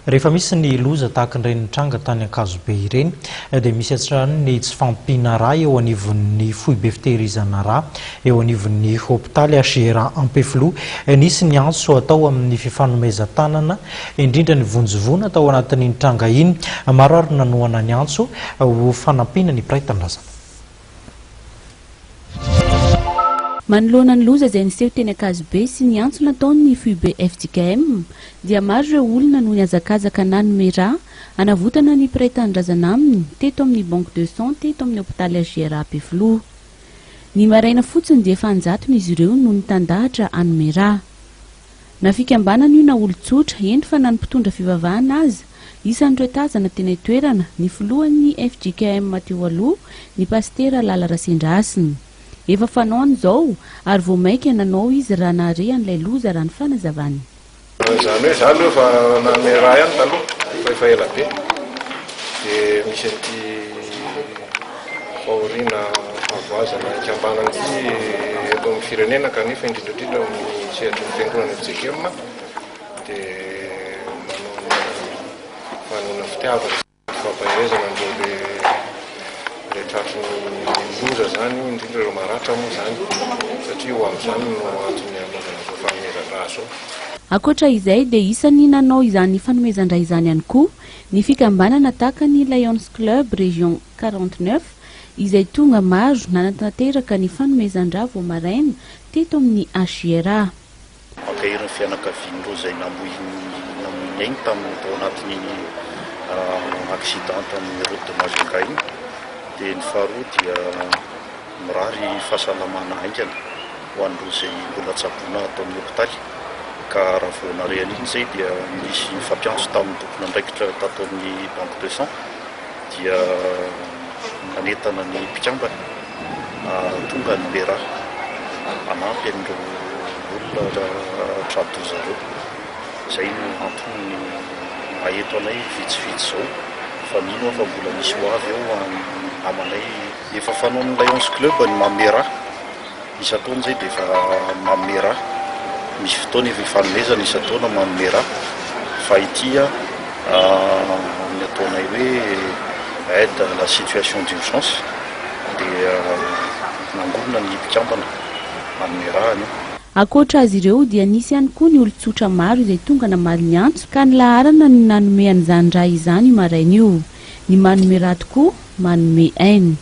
Rehefa misy ny loza tahakan'ny nitranga tany Ankazobe ireny dia misy hatrany ny tsy fampiana rà eo anivon'ny foibe fitairizan-drà eo anivon'ny hopitaly Hjra Ampefiloha. Nisy ny antso atao amin'ny Fanomezan indrindra ny vonjovona atao anatin'ny nitranga iny. Maro ary nanohana ny antso ho fanampiana ny mpiray tanindrazana. Manoloana ny loza izay niseho teny Ankazobe sy ny antso nataon'ny foibe Hjra dia maro ireo olona no niazakazaka nanohana anavotana ny mpiray tanindrazana aminy teto amin'ny banque de sang teto amin'ny hopitaly Hjra Ampefiloha. Ny maraina fotsiny dia efa anjatony izy ireo no nitandahatra nanohana. Nafikambanana io na olon-tsotra eny fa nampitondra fivavahana aza isan'ireo tazana teny toerana ny filohan'ny Hjra teo aloha ny pastera Lala Rasendrasiny. Efa fanaony zao ary vao maika nanao izy raha nahare an'ilay loza raha ny fanazavany. Zany hoe zany fa nanohana ihany taloha efa ela be dia misy an'ity fahoriana fahavoazana ikambanana ity eto amin'ny firenena kanefa indrindrandrindra amin'ny sehatry ny fiangonana Hjra dia manao fanoana fitiavana fampahirezana andreo le tratrin'ny loza zany indrindra ireo maratra moa zany satria ho amin'izany no antony anaovana fanomezan-drà zao. Akoatra izay dia isan'ny nanao izany fanomezan-drà izany ihany koa ny fikambanana tahakan'ny Lions Club Région 49 izay tonga maro nanantanteraka ny fanomezan-drà vao maraina teto amin'ny Hjra. Ankahirany fianakavian'ireo izay namohiny ainy tamin'ny tao anatin'ny accident tamin'ny route de Majunga iny. Dia ny faharoa dia mirary fahasalamana haingana ho an'ireo izay mbola tsaboina atao amin'ny hopitaly. Ka raha vao narehan iny izay dia misy fampiantso tamin'ny tompona andraikitra tato amin'ny banque de sang dia nanentana ny mpikambana tonga ny mera anampy an'ireo olona tradoza ireo. Izay no antony maheto anay vitsivitsy zao fa mino fa mbola misy ho avy eo amanay. Efa fanaon'ny Lions Club ny mamera isa-taona izay dia efa mamera. Misy fotoana efa fanomezana isa-taona mamera fa ity ny ataonay hoe aide à la situation d'urgence dia nangonina ny mpikambana mamera. Akoatra azy ireo dia nisy ihany koa ny olon-tsotra maro izay tonga namaly ny antso ka nilaharana ny nanome an'izany raha izany maraina io. Ny manome raha tokoa manome ainy.